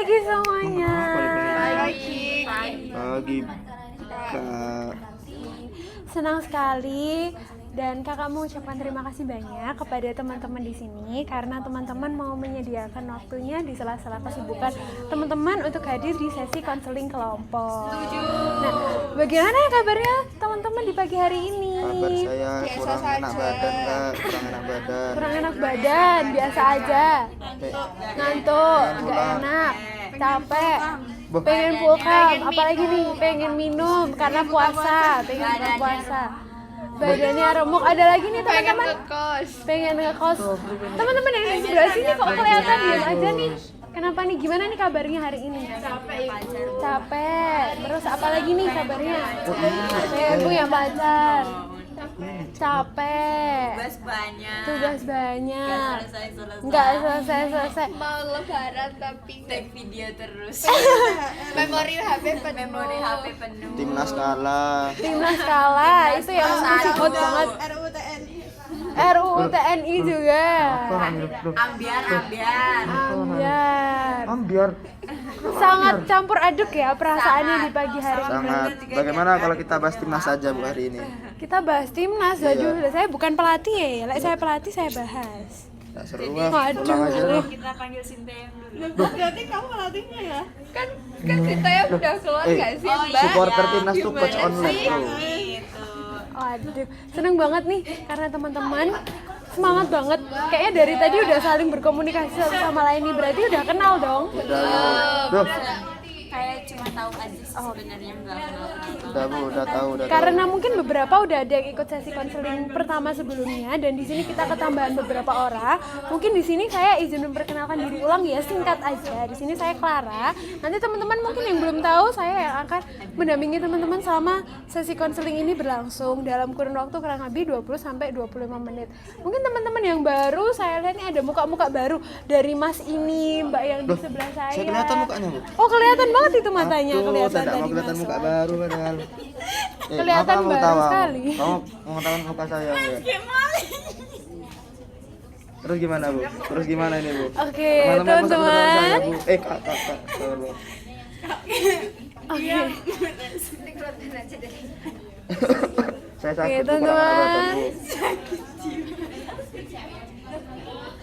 pagi semuanya. Pagi Kak. Senang sekali dan kakak mau ucapkan terima kasih banyak kepada teman-teman di sini karena teman-teman mau menyediakan waktunya di sela-sela kesibukan teman-teman untuk hadir di sesi konseling kelompok. Nah, bagaimana ya kabarnya teman-teman di pagi hari ini? Kabar saya kurang enak badan Kak, kurang enak badan. Kurang enak badan, biasa aja. Ngantuk, nggak enak, capek. Pengen pulang, apalagi nih pengen minum karena puasa, pengen berpuasa. Badannya remuk, ada lagi nih teman-teman pengen ngekos. Teman-teman yang di sebelah sini kok kelihatan diam aja nih. Kenapa nih? Gimana nih kabarnya hari ini? Capek. Terus apa lagi nih kabarnya? Punya pacar. Capek. Tugas banyak. Nggak selesai. Mau lebaran tapi take video terus. memori HP penuh. Timnas kalah. Timnas kalah, itu yang masih hot banget. RUU TNI juga. Ambiar. Ambiar. Sangat campur aduk ya perasaannya di pagi hari ini. Sangat. Bagaimana kalau kita bahas timnas saja Bu hari ini? Kita bahas timnas, waduh, saya bukan pelatih ya. Lek saya pelatih saya bahas. Nggak seru lah. Waduh. Pulang aja lah. Kita panggil Sinteyong dulu. Berarti kamu pelatihnya ya? Kan kita yang udah keluar nggak sih, oh, Mbak? Supporter timnas tuh coach online tuh. Gitu. Waduh, seneng banget nih karena teman-teman semangat banget. Kayaknya dari tadi udah saling berkomunikasi satu sama lain nih, berarti udah kenal dong. Duh, Kayak cuma tahu aja sih sebenarnya nggak kenal. udah Bu, udah tahu. Karena mungkin beberapa udah ada yang ikut sesi konseling pertama sebelumnya dan di sini kita ketambahan beberapa orang. Mungkin di sini saya izin memperkenalkan diri ulang ya, singkat aja. Di sini saya Clara. Nanti teman-teman mungkin yang belum tahu, saya yang akan mendampingi teman-teman selama sesi konseling ini berlangsung dalam kurun waktu kurang lebih 20 sampai 25 menit. Mungkin teman-teman yang baru saya lihat nih ada muka-muka baru dari Mas ini, Mbak yang di sebelah saya. Saya kelihatan mukanya Bu. Oh, kelihatan banget itu matanya, Aduh, kelihatan saya tidak mau tadi kelihatan masuk. muka baru padahal. Kelihatan maaf, baru tahu. sekali. Kamu mau tahu muka saya ya? Terus gimana Bu? Terus gimana ini Bu? Oke, Teman-teman masa teman-teman. saya, Bu. Kak. Sabar, Bu. Oke. Saya sakit Oke, Bu, kurang teman-teman. enak badan, Bu.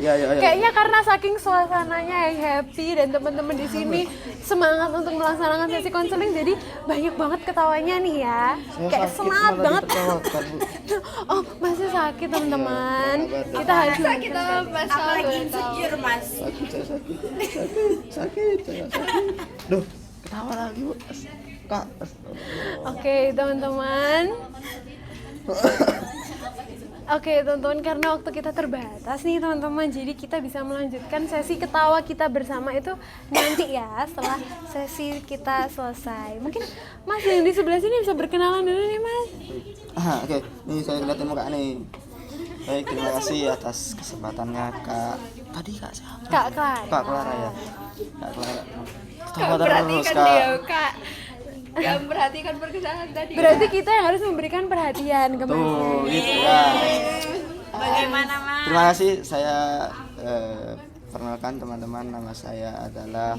Iya. Kayaknya karena saking suasananya yang happy dan teman-teman di sini semangat untuk melaksanakan sesi konseling, jadi banyak banget ketawanya nih ya. Saya Kayak sakit, semangat malah banget. ditertawakan, Bu. Oh, masih sakit teman-teman. Iya, Kita harus Kita bahas Apalagi insecure mas. Sakit. Saya sakit. Duh, ketawa lagi Bu. Kak. Oke, teman-teman. Oke teman-teman, karena waktu kita terbatas nih teman-teman, jadi kita bisa melanjutkan sesi ketawa kita bersama itu nanti ya setelah sesi kita selesai. Mungkin Mas yang di sebelah sini bisa berkenalan dulu nih Mas. Oke. Nih saya lihatin muka nih. Baik, terima kasih atas kesempatannya Kak. Tadi Kak siapa? Kak Clara. Kak Clara ya. Kak Clara. Ketawa terus Perhatikan Kak. dia, Kak. Yang perhatikan perkenalan tadi. Berarti kita yang harus memberikan perhatian ke Mas. Tuh, gitu ya. Bagaimana mas? Terima kasih. Saya perkenalkan teman-teman, nama saya adalah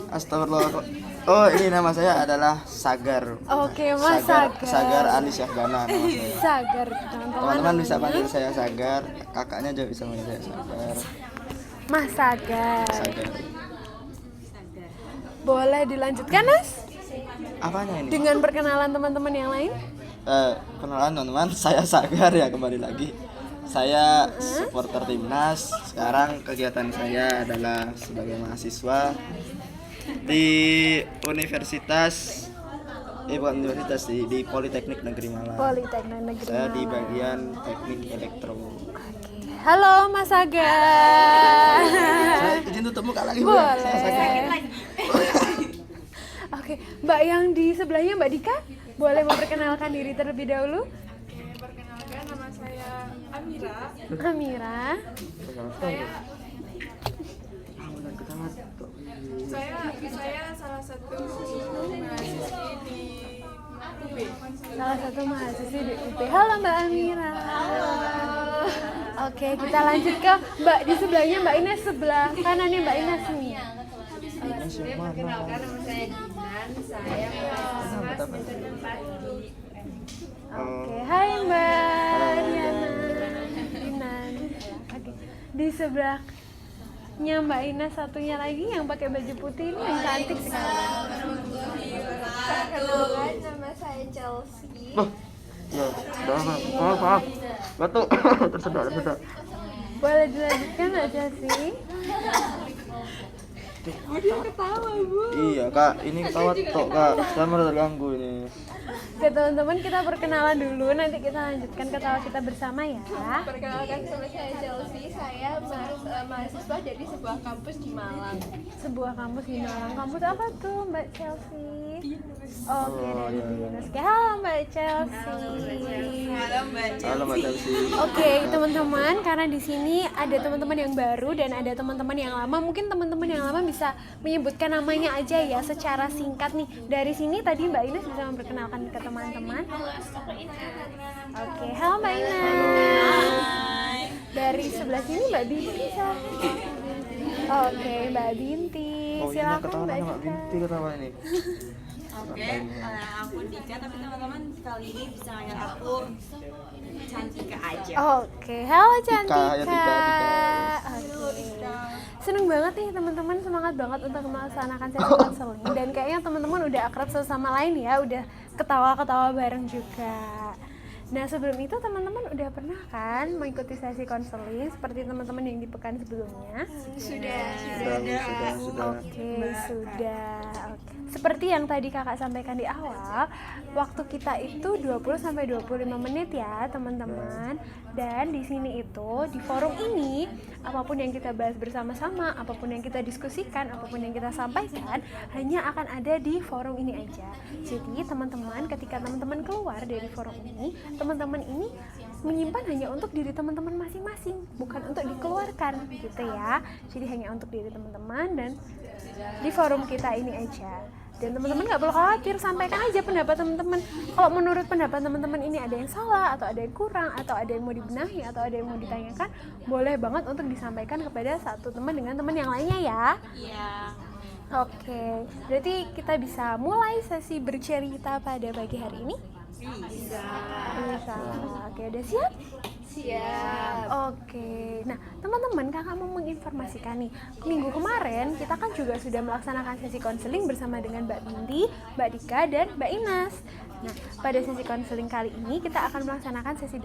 Astagfirullah. Oh, ini nama saya adalah Sagar. Oke, Mas Sagar. Sagar Anis Syahbana nama saya. Sagar, Teman-teman bisa panggil saya Sagar, kakaknya juga bisa panggil saya Sagar. Mas Sagar. Sagar. Boleh dilanjutkan Mas? Apanya ini? Dengan perkenalan teman-teman yang lain? Kenalan teman-teman, saya Sagar ya, kembali lagi. Saya supporter timnas. Sekarang kegiatan saya adalah sebagai mahasiswa di Universitas bukan universitas, di Politeknik Negeri Malang. Politeknik Negeri Saya di Malang. bagian teknik elektro. Halo Mas Sagar. Saya izin tutup muka lagi Bu. Boleh. Saya sakit. Oke, Mbak yang di sebelahnya Mbak Dika, boleh memperkenalkan diri terlebih dahulu? Perkenalkan, nama saya Amira. Amira. Saya salah satu mahasiswi di UB. Salah satu mahasiswi di UP. Halo Mbak Amira. Oke, kita lanjut ke Mbak di sebelahnya, Mbak Ines sebelah kanannya Mbak Ines nih. Ines yang mana? Perkenalkan, nama saya Dinan, saya mahasiswa semester 4 di Oke, hai Mbak Diana, Dinan. Oke, di sebelahnya Mbak Ines satunya lagi yang pakai baju putih ini yang cantik sekali. Perkenalkan, nama saya Chelsea. Ya, maaf. Batuk. tersedak. Boleh dilanjutkan aja sih. Dia ketawa, Bu. Iya, Kak, ini ketawa tok, Kak. Saya merasa terganggu ini. Oke teman-teman, kita perkenalan dulu, nanti kita lanjutkan ketawa kita bersama ya. Perkenalkan, nama saya Chelsea. Saya mahasiswa dari sebuah kampus di Malang. Sebuah kampus di Malang. Kampus apa tuh Mbak Chelsea? Oke, dari Binus. Oke, halo Mbak Chelsea. Halo, Mbak Chelsea. Oke, teman-teman, karena di sini ada teman-teman yang baru dan ada teman-teman yang lama. Mungkin teman-teman yang lama bisa menyebutkan namanya aja ya secara singkat nih. Dari sini tadi Mbak Ines bisa memperkenalkan ke teman-teman. Oke, halo Mbak Ines. Dari sebelah sini Mbak Binti bisa. Oke, Mbak Binti. Oh, ini Silakan ketawa Mbak Mbak Binti ketawa ini. Oke, aku Dika, tapi teman-teman kali ini bisa manggil aku Cantika aja. Oke, halo Cantika. ya, Tika. Oke. Seneng banget nih teman-teman, semangat banget untuk melaksanakan sesi konseling dan kayaknya teman-teman udah akrab satu sama lain ya, udah ketawa-ketawa bareng juga. Nah sebelum itu teman-teman udah pernah kan mengikuti sesi konseling seperti teman-teman yang di pekan sebelumnya? Sudah. Oke, sudah. Oke. Seperti yang tadi kakak sampaikan di awal, waktu kita itu 20-25 menit ya teman-teman. Dan di sini itu, di forum ini, apapun yang kita bahas bersama-sama, apapun yang kita diskusikan, apapun yang kita sampaikan, hanya akan ada di forum ini aja. Jadi teman-teman, ketika teman-teman keluar dari forum ini, teman-teman ini menyimpan hanya untuk diri teman-teman masing-masing, bukan untuk dikeluarkan gitu ya. Jadi hanya untuk diri teman-teman dan di forum kita ini aja. Dan teman-teman nggak perlu khawatir, sampaikan aja pendapat teman-teman. Kalau menurut pendapat teman-teman ini ada yang salah, atau ada yang kurang, atau ada yang mau dibenahi, atau ada yang mau ditanyakan, boleh banget untuk disampaikan kepada satu teman dengan teman yang lainnya ya. Iya. Oke, berarti kita bisa mulai sesi bercerita pada pagi hari ini? Bisa. Oke, udah siap? Siap. Oke, nah teman-teman kakak mau menginformasikan nih, minggu kemarin kita kan juga sudah melaksanakan sesi konseling bersama dengan Mbak Binti, Mbak Dika, dan Mbak Inas. Nah pada sesi konseling kali ini kita akan melaksanakan sesi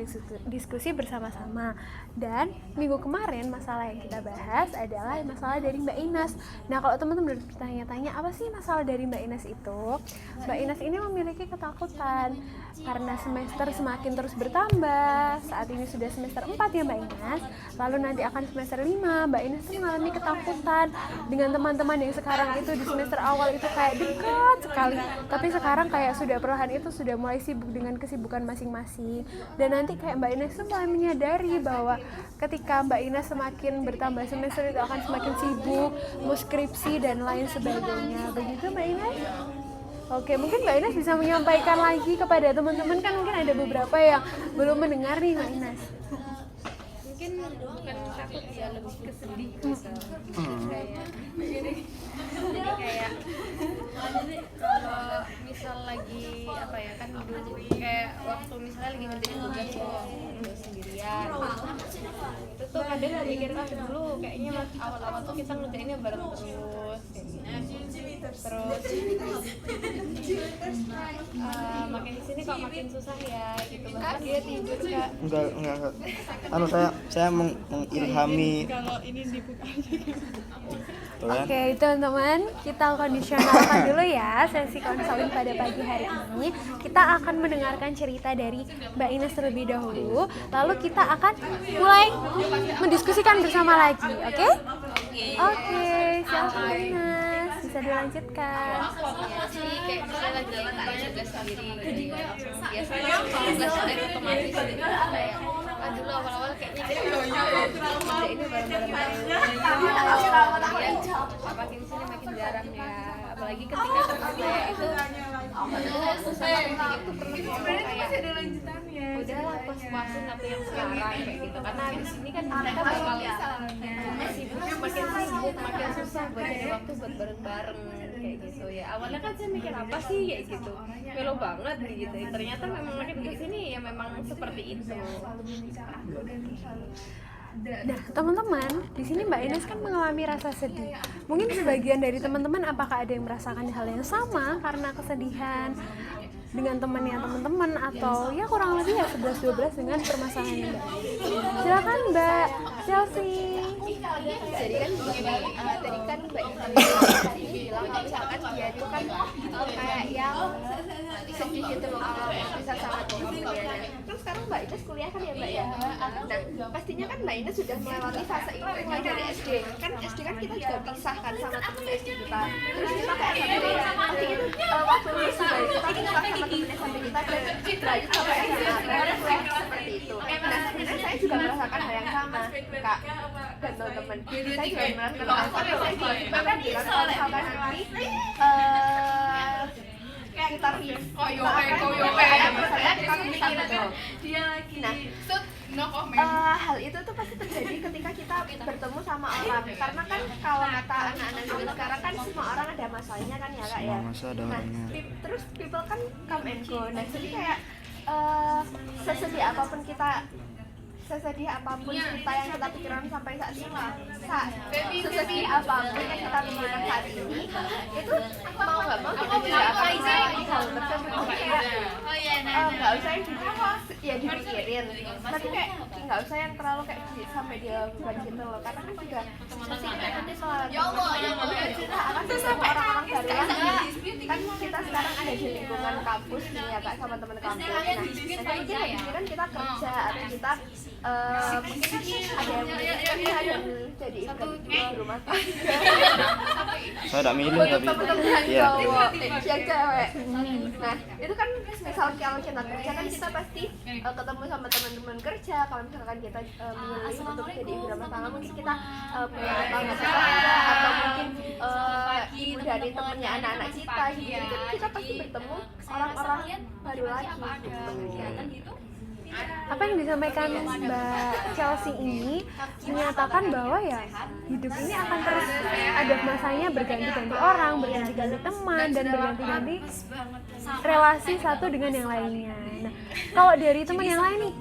diskusi bersama-sama. Dan minggu kemarin masalah yang kita bahas adalah masalah dari Mbak Inas. Nah kalau teman-teman bertanya-tanya apa sih masalah dari Mbak Inas itu? Mbak Inas ini memiliki ketakutan karena semester semakin terus bertambah. Saat ini sudah semester 4 ya Mbak Inas, lalu nanti akan semester 5. Mbak Inas tuh mengalami ketakutan dengan teman-teman yang sekarang itu di semester awal itu kayak dekat sekali, tapi sekarang kayak sudah perlahan itu sudah mulai sibuk dengan kesibukan masing-masing. Dan nanti kayak Mbak Inas tuh mulai menyadari bahwa ketika Mbak Inas semakin bertambah semester itu akan semakin sibuk, mau skripsi dan lain sebagainya. Begitu Mbak Inas? Oke, mungkin Mbak Inas bisa menyampaikan lagi kepada teman-teman, kan mungkin ada beberapa yang belum mendengar nih Mbak Inas. Mungkin bukan takut ya, lebih kesedih gitu. Kayak kalau misal lagi apa ya, kan dulu kayak waktu misalnya lagi ngerjain tugas sendirian, itu tuh kadang mikir dulu kayaknya awal-awal tuh kita ngerjainnya bareng terus makin di sini kok makin susah ya gitu, bahkan dia tidur Kak. Enggak. Saya mengilhami. Kalau ini dibuka aja. Oke, teman-teman, kita kondisionalkan dulu ya sesi konseling pada pagi hari ini. Kita akan mendengarkan cerita dari Mbak Ines terlebih dahulu, lalu kita akan mulai mendiskusikan bersama lagi, oke? Oke, silakan Mbak Ines, bisa dilanjutkan. Jadi kayak misalnya lagi banyak tugas sendiri, jadi biasanya tugas dari otomatis gitu, kayak dulu awal-awal kayaknya kita ini bareng-bareng, makin sini makin jarang ya, apalagi ketika teman saya itu susah itu pernah kayak udahlah puas-puasin aku yang sekarang kayak gitu, karena di sini kan kita bakal sibuk, makin sibuk, makin susah buat cari waktu buat bareng-bareng kayak gitu ya. Awalnya kan saya mikir apa sih kayak gitu, melo banget gitu. Ternyata memang makin kesini ya memang seperti itu. Nah, teman-teman, di sini Mbak Ines kan mengalami rasa sedih. Mungkin sebagian dari teman-teman apakah ada yang merasakan hal yang sama karena kesedihan dengan temannya teman-teman, atau ya kurang lebih ya 11-12 dengan permasalahan Mbak. Silakan Mbak Chelsea. Jadi kan tadi kan Mbak Ines tadi bilang kalau misalkan dia itu kan kayak yang sedih gitu loh kalau bisa sangat kuliahnya. Terus sekarang Mbak Ines kuliah kan ya Mbak ya. Nah pastinya kan Mbak Ines sudah melewati fase itu mulai dari SD. Kan SD kan kita juga pisah kan sama temen SD kita. Terus kita kayak nanti itu waktu lulus dari kita pisah sama temen SMP kita dan berlanjut sampai SMA. Kuliah seperti itu. Nah sebenarnya saya juga merasakan hal yang sama Kak dan teman-teman. Saya juga merasakan hal yang sama. Saya juga bahkan bilang kalau misalkan nanti kita koyo misalnya kita bisa betul. Nah, hal itu tuh pasti terjadi ketika kita bertemu sama orang, karena kan kalau kata anak-anak zaman sekarang kan semua orang ada masanya kan ya Kak ya. Nah, terus people kan come and go. Nah, jadi kayak sesedih apapun kita kita yang kita pikirkan sampai saat ini, sesedih apapun yang kita pikirkan saat ini, itu mau nggak mau kita juga akan mengalami hal tersebut. Kayak nggak usah yang dipikirin, tapi kayak nggak usah yang terlalu kayak sampai dia beban gitu loh, karena kan juga pasti kita nanti melalui kita akan ketemu orang-orang baru lagi. Kan kita sekarang ada di lingkungan kampus nih ya Kak, sama teman kampus. Nah, nanti pikiran kita kerja atau kita mungkin ada yang jadi di rumah tangga. Saya tidak milih tapi Teman-teman iya. cowok, yang cewek. Nah, itu kan misal kalau kita kerja kan kita pasti ketemu sama teman-teman kerja. Kalau misalkan kita memilih untuk jadi ibu rumah tangga, mungkin kita punya tetangga tetangga atau mungkin ibu dari temennya anak-anak kita gitu. Kan kita pasti bertemu orang-orang baru lagi gitu. Apa yang disampaikan Mbak Chelsea ini menyatakan bahwa ya hidup ini akan terus ada masanya berganti-ganti orang, berganti-ganti teman, dan berganti-ganti relasi satu dengan yang lainnya. Nah, kalau dari teman yang lain nih,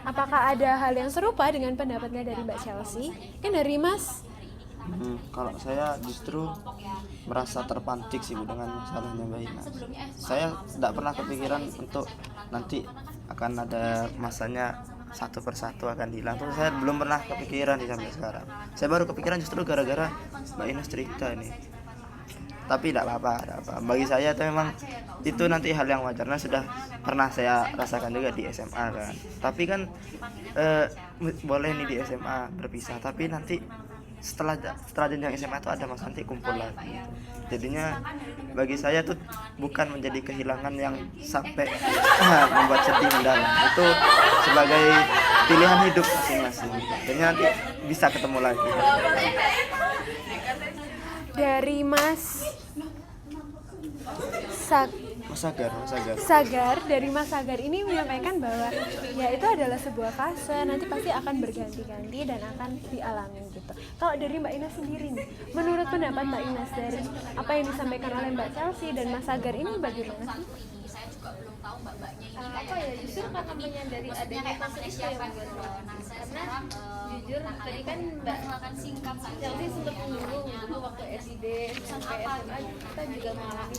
apakah ada hal yang serupa dengan pendapatnya dari Mbak Chelsea? Kan dari Mas. Kalau saya justru merasa terpantik sih Bu dengan masalahnya Mbak Ina. Saya tidak pernah kepikiran untuk nanti akan ada masanya satu persatu akan hilang. Terus saya belum pernah kepikiran sampai sekarang. Saya baru kepikiran justru gara-gara Mbak Ina cerita ini. Tapi tidak apa-apa. Bagi saya itu memang itu nanti hal yang wajar. Nah, sudah pernah saya rasakan juga di SMA kan. Tapi kan boleh nih di SMA berpisah. Tapi nanti setelah jenjang SMA itu ada mas nanti kumpul lagi. Jadinya bagi saya tuh bukan menjadi kehilangan yang sampai membuat sedih mendalam. Itu sebagai pilihan hidup masing-masing. Jadinya nanti bisa ketemu lagi. Dari Mas Sagar, dari Mas Sagar ini menyampaikan bahwa ya itu adalah sebuah fase, nanti pasti akan berganti-ganti dan akan dialami gitu. Kalau dari Mbak Ina sendiri nih, menurut pendapat Mbak Ina dari apa yang disampaikan oleh Mbak Chelsea dan Mas Sagar ini bagaimana sih? Apa ya, justru karena menyadari adanya fase itu yang membuat, karena jujur tadi kan Mbak Chelsea sempat menyinggung dulu waktu SD sampai SMA kita juga mengalami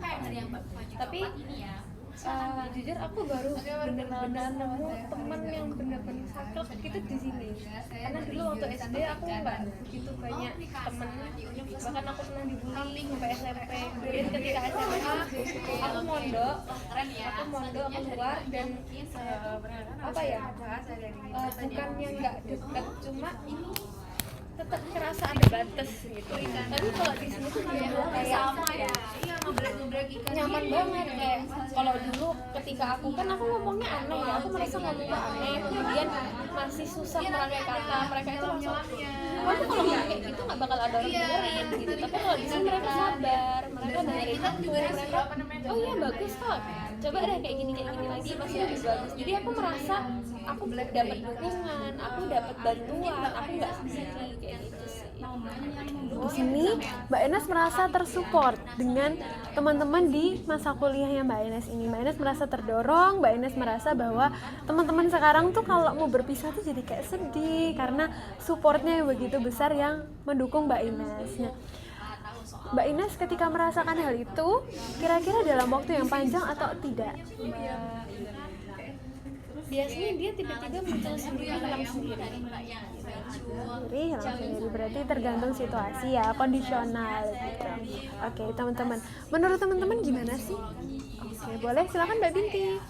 hal yang sama. Tapi jujur aku baru benar-benar nemu teman yang benar-benar saklek gitu di sini. Karena dulu waktu SD aku nggak begitu banyak teman, bahkan aku pernah dibully sampai SMP. Dan ketika SMA aku mondok, aku keluar dan apa ya, bukan yang nggak dekat, cuma tetap kerasa ada batas gitu. Tapi kalau di sini tuh kayak nyaman banget. Kayak kalau dulu ketika aku ngomongnya aneh ya, aku merasa ngomongnya aneh, kemudian masih susah merangkai kata, mereka itu langsung kamu kalau kayak gitu nggak bakal ada orang dengerin gitu. Tapi kalau di sini mereka sabar, mereka dengerin aku, mereka oh iya bagus kok, coba deh kayak gini lagi pasti lebih bagus. Jadi aku merasa aku dapat dukungan, aku dapat bantuan, aku nggak sendiri kayak gitu sih. Di sini Mbak Enes merasa tersupport dengan teman-teman di masa kuliahnya Mbak Enes ini. Mbak Enes merasa terdorong, Mbak Enes merasa bahwa teman-teman sekarang tuh kalau mau berpisah tuh jadi kayak sedih karena supportnya yang begitu besar yang mendukung Mbak Ines. Nah, Mbak Ines ketika merasakan hal itu, kira-kira dalam waktu yang panjang atau tidak? Biasanya dia tiba-tiba muncul sendiri, hilang sendiri. Hilang sendiri, berarti tergantung situasi ya, kondisional gitu. Oke, teman-teman. Menurut teman-teman gimana sih? Oke, boleh silakan Mbak Binti.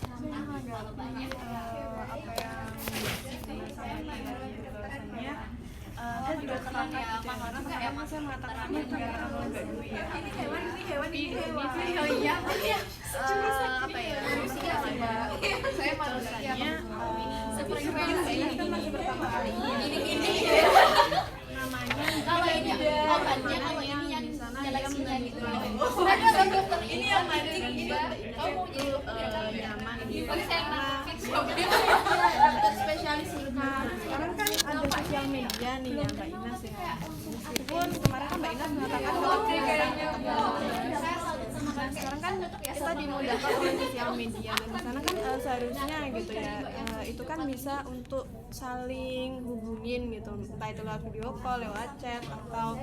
Saya juga sepakat gitu ya, karena pertama saya mengatakannya itu terlalu enggak dulu ya. Ini hewan. Oh iya. Apa ya? Manusia lah ya. Saya manusianya seperti ini kan masih pertama kali. Ini namanya kalau ini obatnya kalau ini yang galaksinya gitu. Ini yang mancing ini. Kamu mau jadi nyaman gitu. Dokter spesialis sekarang kan ada sosial media nih ya Mbak Ines ya. Meskipun kemarin kan Mbak Ines mengatakan kalau sekarang kan kita dimudahkan oleh sosial media dan di sana kan seharusnya gitu ya itu kan bisa untuk saling hubungin gitu, entah itu lewat video call, lewat chat atau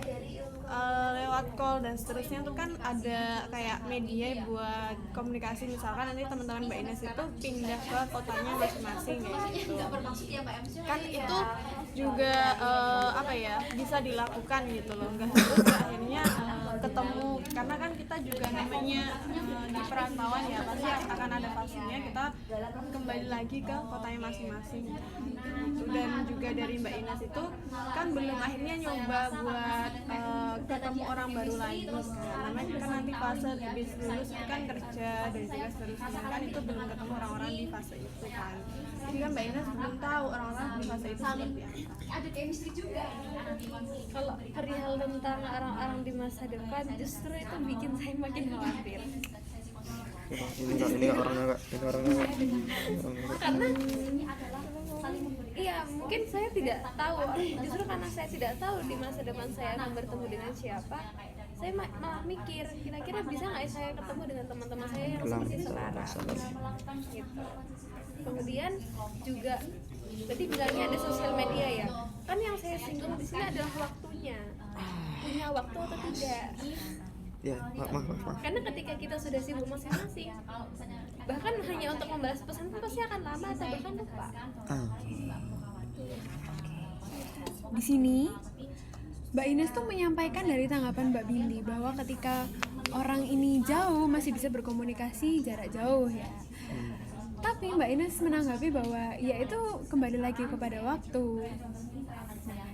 lewat call dan seterusnya. Itu kan ada kayak media buat komunikasi, misalkan nanti teman-teman Mbak Ines itu pindah ke kotanya masing-masing gitu. Kan itu juga apa ya, bisa dilakukan gitu loh, nggak harus akhirnya ketemu, karena kan kita juga namanya di perantauan ya, pasti akan ada fasenya kita kembali lagi ke kotanya masing-masing. Dan juga dari Mbak Ines itu kan belum akhirnya nyoba buat ketemu orang baru lagi kan, namanya kan nanti fase habis lulus itu kan kerja dan juga seterusnya kan, itu belum ketemu orang-orang di fase itu kan. Jadi kan Mbak Ines belum tahu orang-orang di fase itu seperti apa. Ada chemistry juga. Kalau perihal tentang orang-orang di masa depan, justru itu bikin saya makin khawatir. Ini orangnya Kak. Karena iya, mungkin saya tidak tahu, justru karena saya tidak tahu di masa depan saya akan bertemu dengan siapa, saya malah mikir kira-kira bisa nggak saya ketemu dengan teman-teman saya yang seperti sekarang gitu. Kemudian juga berarti bilangnya ada sosial media ya, kan yang saya singgung di sini adalah waktunya, punya waktu atau tidak. Ya, maaf. Karena ketika kita sudah sibuk masing-masing, bahkan hanya untuk membalas pesan pun pasti akan lama atau bahkan lupa. Di sini Mbak Ines tuh menyampaikan dari tanggapan Mbak Binti bahwa ketika orang ini jauh masih bisa berkomunikasi jarak jauh ya. Tapi Mbak Ines menanggapi bahwa ya itu kembali lagi kepada waktu.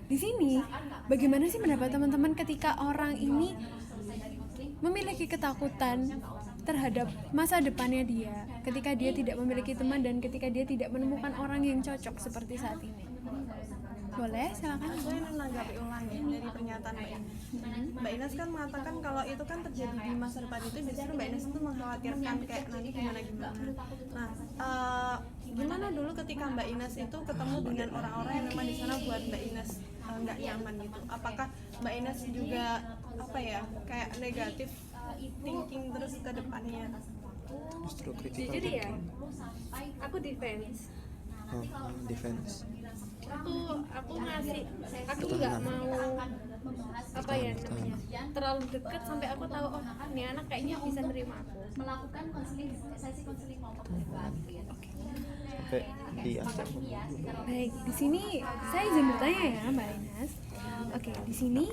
Di sini bagaimana sih pendapat teman-teman ketika orang ini memiliki ketakutan terhadap masa depannya dia, ketika dia tidak memiliki teman dan ketika dia tidak menemukan orang yang cocok seperti saat ini? Boleh, silakan. Saya menanggapi ulangi dari pernyataan Mbak Ines. Mbak Ines kan mengatakan kalau itu kan terjadi di masa depan itu, biasanya Mbak Ines itu mengkhawatirkan kayak nanti gimana. Nah, gimana dulu ketika Mbak Ines itu ketemu dengan orang-orang yang memang di sana buat Mbak Ines nggak nyaman gitu? Apakah Mbak Ines juga apa ya kayak negatif thinking terus ke depannya? Justru kritikal. Jujur ya, aku defense. Aku ngasih, aku nggak mau apa ya namanya terlalu deket sampai aku tahu oh ini anak kayaknya bisa nerima aku. Melakukan sesi konseling kelompok Sampai diajak. Baik, di sini saya izin bertanya ya Mbak Ines. Oke, di sini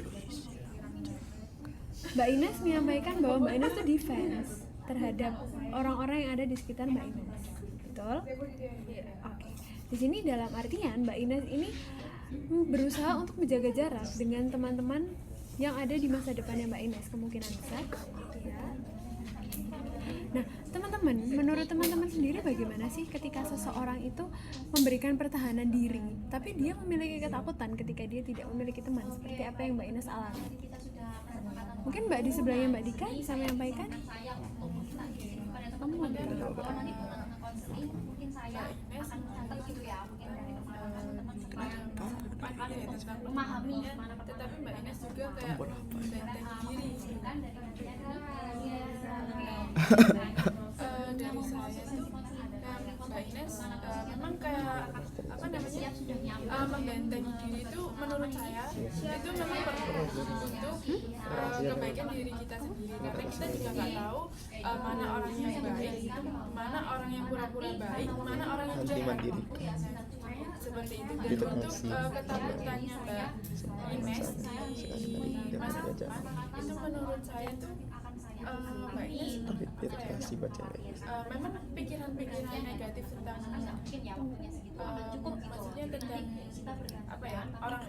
Mbak Ines menyampaikan bahwa Mbak Ines itu defense terhadap orang-orang yang ada di sekitar Mbak Ines. Betul? Oke. Di sini dalam artian Mbak Ines ini berusaha untuk menjaga jarak dengan teman-teman yang ada di masa depannya Mbak Ines, kemungkinan besar ya. Nah, teman-teman, menurut teman-teman sendiri bagaimana sih ketika seseorang itu memberikan pertahanan diri, tapi dia memiliki ketakutan ketika dia tidak memiliki teman, seperti apa yang Mbak Ines alami? Mungkin Mbak di sebelahnya Mbak Dika bisa menyampaikan? Kamu ada memahami Tetapi Mbak Ines juga kayak benteng diri. Dari saya tuh Mbak Ines memang kayak apa namanya membentengi diri itu menurut saya itu memang perlu untuk kebaikan diri kita sendiri, karena kita juga nggak tahu mana orang yang baik, mana orang yang pura-pura baik, mana orang yang jahat. Seperti itu. Dan untuk ketakutannya Mbak Ines di masa depan itu menurut saya tuh Mbak Ines memang pikiran-pikiran negatif tentang maksudnya tentang apa ya, orang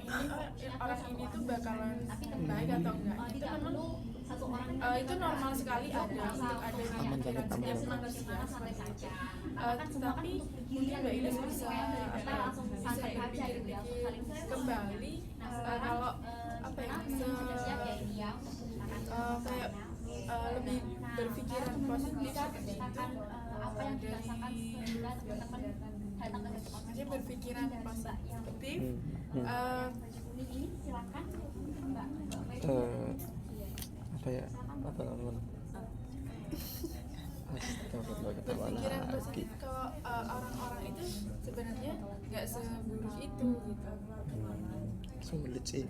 ini tuh bakalan baik atau enggak, itu memang itu normal sekali ada untuk ada di pikiran setiap manusia seperti itu. Tetapi mungkin Mbak Ines bisa berpikir kembali kalau apa ya, kayak lebih berpikiran positif seperti itu, dari berpikiran positif. Apa ya, apa namanya, Berpikiran positif kalau orang-orang itu sebenarnya nggak seburuk itu gitu. sulit sih.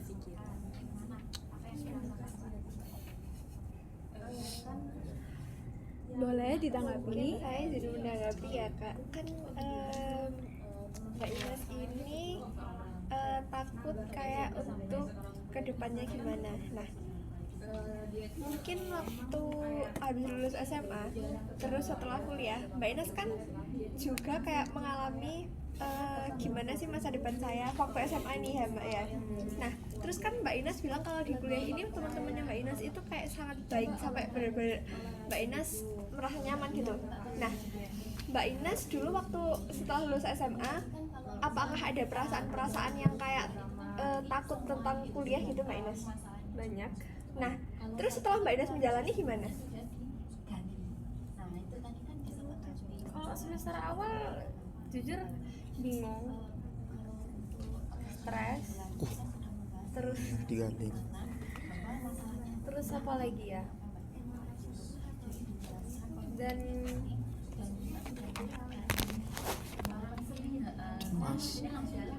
boleh ditanggapi? Saya jadi menanggapi ya Kak, kan Mbak Ines ini takut kayak untuk kedepannya gimana. Nah, mungkin waktu habis lulus SMA terus setelah kuliah, Mbak Ines kan juga kayak mengalami gimana sih masa depan saya waktu SMA nih ya Mbak ya. Nah, terus kan Mbak Ines bilang kalau di kuliah ini teman-temannya Mbak Ines itu kayak sangat baik sampai benar-benar Mbak Ines merasa nyaman gitu. Nah, Mbak Ines dulu waktu setelah lulus SMA, apakah ada perasaan-perasaan yang kayak takut tentang kuliah gitu Mbak Ines? Banyak. Nah, terus setelah Mbak Ines menjalani gimana? Kalau semester awal jujur bingung, stres, Digandeng. terus apa lagi ya, dan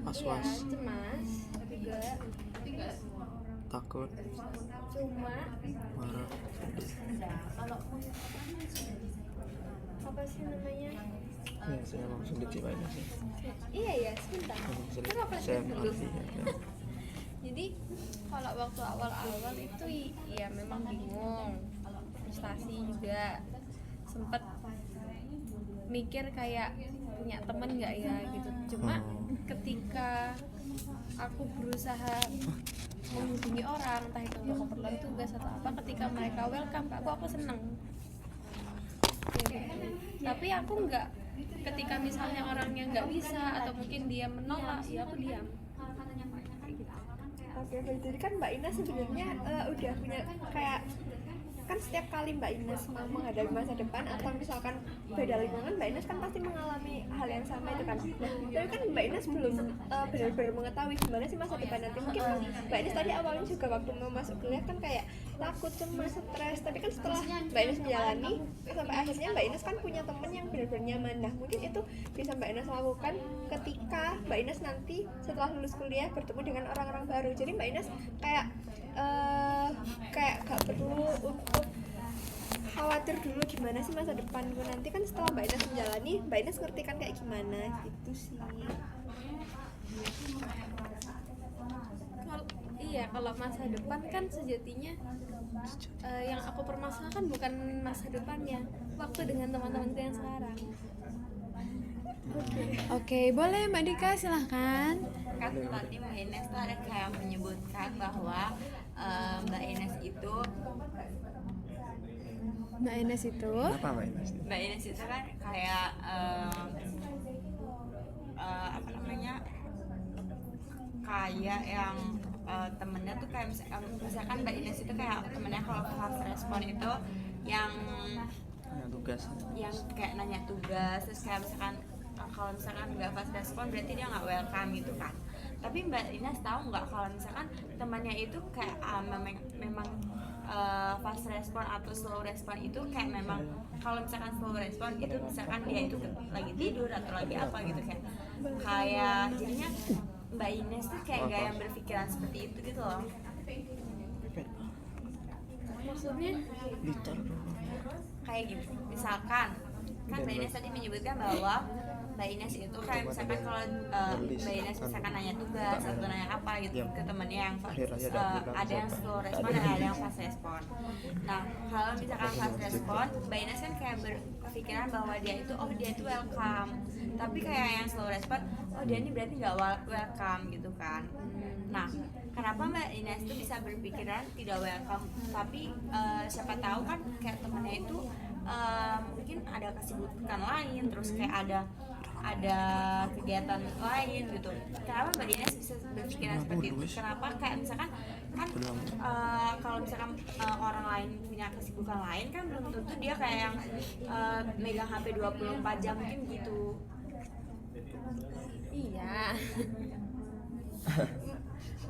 was-was, cemas juga, takut, cuma marah, apa sih namanya, ya saya emang sulit sih banyak sih. iya ya sebentar, Emang sulit. kan apa Saya dulu. mengerti ya. Jadi kalau waktu awal-awal itu ya memang bingung, frustasi juga, sempet mikir kayak punya temen nggak ya gitu. Cuma ketika aku berusaha menghubungi orang, entah itu untuk keperluan tugas atau apa, ketika mereka welcome ke aku seneng. Tapi aku nggak, ketika misalnya orangnya nggak bisa atau mungkin dia menolak, ya aku diam. Oke, jadi kan Mbak Ines sebenarnya udah punya kayak, kan setiap kali Mbak Ines mau menghadapi masa depan atau misalkan beda lingkungan, Mbak Ines kan pasti mengalami hal yang sama itu kan. Nah, tapi kan Mbak Ines belum benar-benar mengetahui gimana sih masa depan nanti. Mungkin Mbak Ines tadi awalnya juga waktu mau masuk kuliah kan kayak takut, cemas, stres, tapi kan setelah Mbak Ines menjalani sampai akhirnya Mbak Ines kan punya temen yang benar-benar nyaman. Nah, mungkin itu bisa Mbak Ines lakukan ketika Mbak Ines nanti setelah lulus kuliah bertemu dengan orang-orang baru. Jadi Mbak Ines kayak gak perlu untuk khawatir dulu gimana sih masa depanku nanti. Kan setelah Mbak Ines menjalani, Mbak Ines ngerti kan kayak gimana gitu sih. Iya, kalau masa depan kan sejatinya yang aku permasalahkan bukan masa depannya, waktu dengan teman-temanku yang sekarang. Oke, boleh Mbak Dika silahkan. kan tadi Mbak Ines tuh ada kayak menyebutkan bahwa Mbak Ines itu Kenapa Mbak Ines? Mbak Ines itu kan kayak apa namanya, kayak yang temennya tuh kayak misalkan Mbak Ines itu kayak temennya kalau fast respon itu yang Tugas. yang kayak nanya tugas, terus kayak misalkan kalau misalkan nggak fast respon berarti dia nggak welcome gitu kan. Tapi Mbak Ines tahu nggak kalau misalkan temannya itu kayak memang fast respon atau slow respon itu kayak memang kalau misalkan slow respon itu misalkan dia itu lagi tidur atau lagi apa gitu kayak jadinya Mbak Ines tuh kayak gak yang berpikiran seperti itu gitu loh. Maksudnya Kayak gitu, misalkan kan Mbak Ines tadi menyebutkan bahwa Mbak Ines itu kayak misalkan kalau Mbak Ines misalkan nanya tugas atau nanya apa gitu ke temennya yang ada yang slow respon dan ada yang fast respon. Nah kalau misalkan fast respon, Mbak Ines kan kayak berpikiran bahwa dia itu dia itu welcome. Tapi kayak yang slow respon, dia ini berarti nggak welcome gitu kan. Nah kenapa Mbak Ines itu bisa berpikiran tidak welcome, tapi siapa tahu kan kayak temennya itu mungkin ada kesibukan lain, terus kayak ada kegiatan lain gitu. Kenapa Mbak Ines bisa berpikiran seperti itu? Kenapa kayak misalkan kan kalau misalkan orang lain punya kesibukan lain kan belum tentu dia kayak yang megang HP 24 jam mungkin gitu. iya.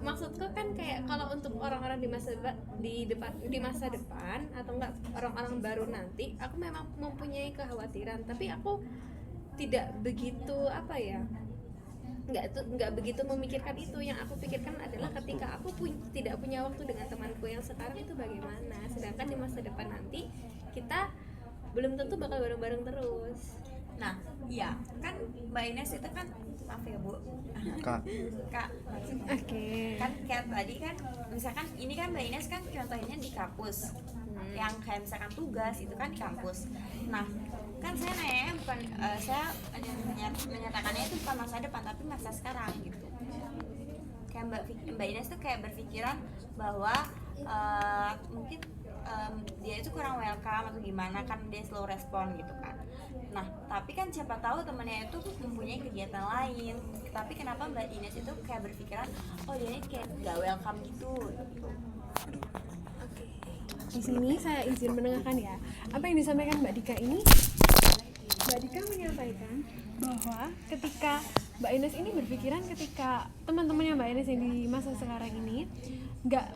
Maksudku kan kayak kalau untuk orang-orang di masa depan atau enggak orang-orang baru nanti, aku memang mempunyai kekhawatiran, tapi aku tidak begitu nggak begitu memikirkan itu. Yang aku pikirkan adalah ketika aku tidak punya waktu dengan temanku yang sekarang itu bagaimana, sedangkan di masa depan nanti kita belum tentu bakal bareng-bareng terus. Nah iya kan Mbak Ines itu kan, maaf ya Bu Kak Oke. kan kayak tadi kan misalkan ini kan Mbak Ines kan contohnya di kampus yang kayak misalkan tugas itu kan di kampus. Nah kan saya nanya bukan saya menyatakannya itu bukan masa depan tapi masa sekarang gitu. Kayak Mbak Ines tuh kayak berpikiran bahwa mungkin dia itu kurang welcome atau gimana kan, dia slow respon gitu kan. Nah tapi kan siapa tahu temennya itu mempunyai kegiatan lain, tapi kenapa Mbak Ines itu kayak berpikiran dia ini kayak gak welcome gitu. Oke. Di sini saya izin menengahkan ya. Apa yang disampaikan Mbak Dika ini? Mbak Dika menyampaikan bahwa ketika Mbak Ines ini berpikiran ketika teman-temannya Mbak Ines yang di masa sekarang ini nggak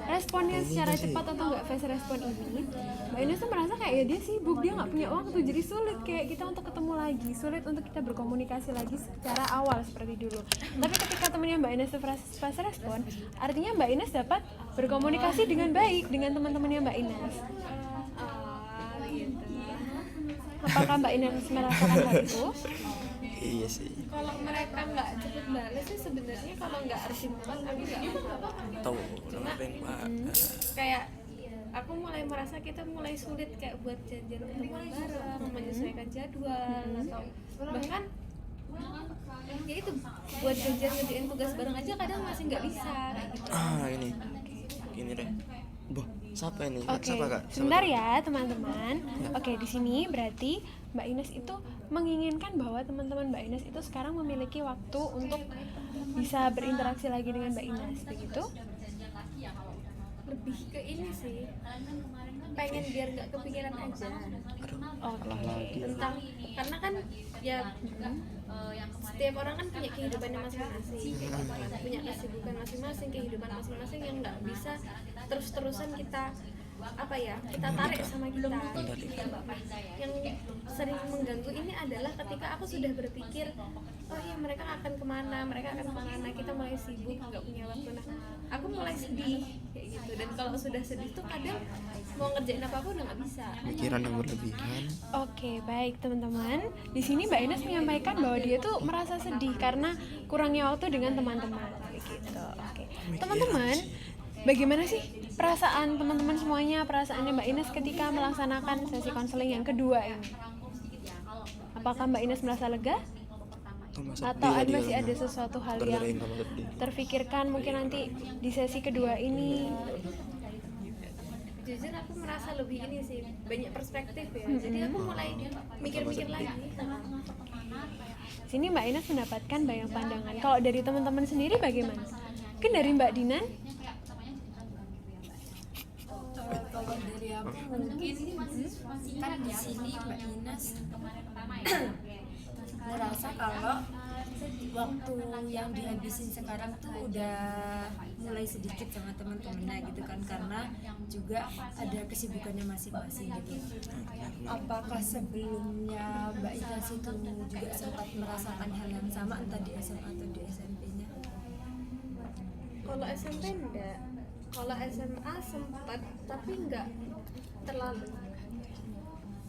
responnya secara cepat atau nggak fast respon ini, Mbak Ines tuh merasa kayak ya dia sibuk, dia nggak punya waktu, jadi sulit kayak kita untuk ketemu lagi, sulit untuk kita berkomunikasi lagi secara awal seperti dulu. Tapi ketika temannya Mbak Ines tuh fast respon, artinya Mbak Ines dapat berkomunikasi dengan baik dengan teman-temannya Mbak Ines. Gitu. Apakah Mbak Ines merasakan hal itu? Iya sih. Kalau mereka nggak cepet balas sih sebenarnya kalau nggak harus cepat aku nggak apa-apa. Tahu Cuma kayak aku mulai merasa kita mulai sulit kayak buat janjian ketemu bareng, menyesuaikan jadwal atau bahkan ya itu buat janjian ngerjain tugas bareng aja kadang masih nggak bisa kayak gitu. Gini deh. Boh, siapa ini? Oke, Siapa Kak? sebentar ya teman-teman. Oke, di sini berarti Mbak Ines itu menginginkan bahwa teman-teman Mbak Ines itu sekarang memiliki waktu untuk bisa berinteraksi lagi dengan Mbak Ines, begitu? Lebih ke ini sih, pengen biar nggak kepikiran aja. Tentang karena kan ya setiap orang kan punya kehidupannya masing-masing, punya kesibukan masing-masing, kehidupan masing-masing yang nggak bisa terus-terusan kita kita tarik sama kita. Yang sering mengganggu ini adalah ketika aku sudah berpikir mereka akan kemana, kita mulai sibuk nggak punya waktu. Nah aku mulai sedih kayak gitu, dan kalau sudah sedih tuh kadang mau ngerjain apapun udah nggak bisa. Pikiran yang berlebihan. Oke, baik teman-teman. Di sini Mbak Ines menyampaikan bahwa dia tuh merasa sedih karena kurangnya waktu dengan teman-teman, begitu. Oke, teman-teman, bagaimana sih perasaan teman-teman semuanya, perasaannya Mbak Ines ketika melaksanakan sesi konseling yang kedua ini? Apakah Mbak Ines merasa lega? atau masih ada sesuatu hal yang terfikirkan mungkin nanti di sesi kedua ini? Jujur aku merasa lebih ini sih, banyak perspektif ya. Jadi aku mulai mikir-mikir lagi. Sini Mbak Ines mendapatkan banyak pandangan. Kalau dari teman-teman sendiri bagaimana? Mungkin dari Mbak Dinan? Kalau dari aku mungkin kan di sini Mbak Ines merasa kalau waktu yang dihabisin sekarang tuh udah mulai sedikit sama teman-temannya gitu kan, karena juga ada kesibukannya masing-masing gitu. Apakah sebelumnya Mbak Ines itu juga sempat merasakan hal yang sama entah di SMA atau di SMP-nya? Kalau SMP enggak, kalau SMA sempat tapi enggak terlalu.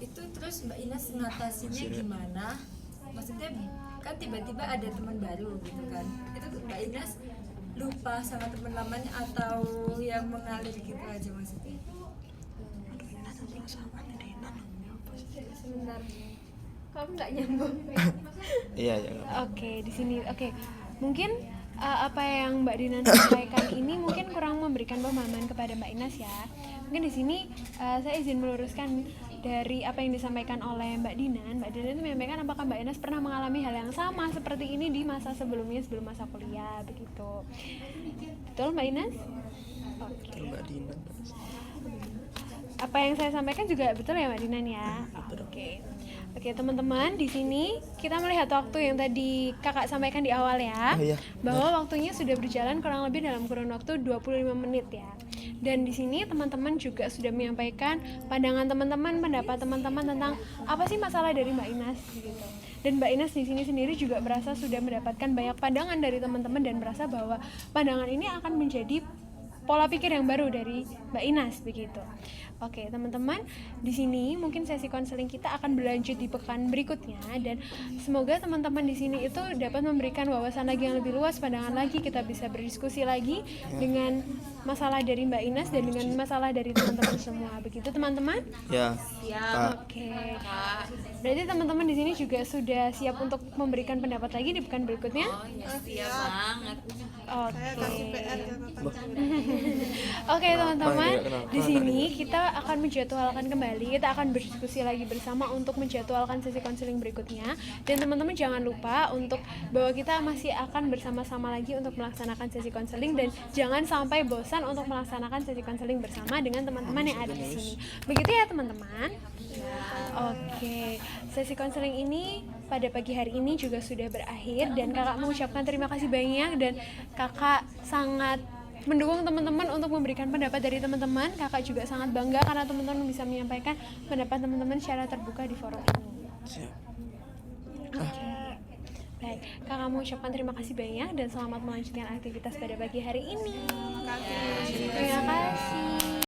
Itu terus Mbak Ines ngatasinya gimana? Maksudnya kan tiba-tiba ada teman baru gitu kan, itu Mbak Ines lupa sama teman lamanya atau yang mengalir gitu aja maksudnya? Sebentar, kamu nggak nyambung. Iya. Oke, di sini. Oke. Mungkin apa yang Mbak Dinan sampaikan ini mungkin kurang memberikan pemahaman kepada Mbak Ines ya. Mungkin di sini saya izin meluruskan dari apa yang disampaikan oleh Mbak Dinan. Mbak Dinan itu menyampaikan apakah Mbak Ines pernah mengalami hal yang sama seperti ini di masa sebelumnya, sebelum masa kuliah begitu. Betul Mbak Ines? Oke. Mbak Dinan. Apa yang saya sampaikan juga betul ya Mbak Dinan ya? Oke. Oke teman-teman, di sini kita melihat waktu yang tadi kakak sampaikan di awal ya, bahwa waktunya sudah berjalan kurang lebih dalam kurun waktu 25 menit ya. Dan di sini teman-teman juga sudah menyampaikan pandangan teman-teman, pendapat teman-teman tentang apa sih masalah dari Mbak Ines gitu. Dan Mbak Ines di sini sendiri juga merasa sudah mendapatkan banyak pandangan dari teman-teman dan merasa bahwa pandangan ini akan menjadi pola pikir yang baru dari Mbak Ines begitu. Oke, teman-teman, di sini mungkin sesi konseling kita akan berlanjut di pekan berikutnya dan semoga teman-teman di sini itu dapat memberikan wawasan lagi yang lebih luas, pandangan lagi, kita bisa berdiskusi lagi dengan masalah dari Mbak Ines dan dengan masalah dari teman-teman semua. Begitu, teman-teman? Ya. Oke. Berarti teman-teman di sini juga sudah siap untuk memberikan pendapat lagi di pekan berikutnya? Siap banget. Oke. Oke, teman-teman, di sini kita akan menjadwalkan kembali, kita akan berdiskusi lagi bersama untuk menjadwalkan sesi konseling berikutnya. Dan teman-teman jangan lupa untuk bahwa kita masih akan bersama-sama lagi untuk melaksanakan sesi konseling dan jangan sampai bosan untuk melaksanakan sesi konseling bersama dengan teman-teman yang ada di sini. Begitu ya, teman-teman? Oke, sesi konseling ini pada pagi hari ini juga sudah berakhir dan kakak mengucapkan terima kasih banyak dan kakak sangat mendukung teman-teman untuk memberikan pendapat dari teman-teman. Kakak juga sangat bangga karena teman-teman bisa menyampaikan pendapat teman-teman secara terbuka di forum ini. Oke. Baik, kakak mengucapkan terima kasih banyak dan selamat melanjutkan aktivitas pada pagi hari ini. Terima kasih.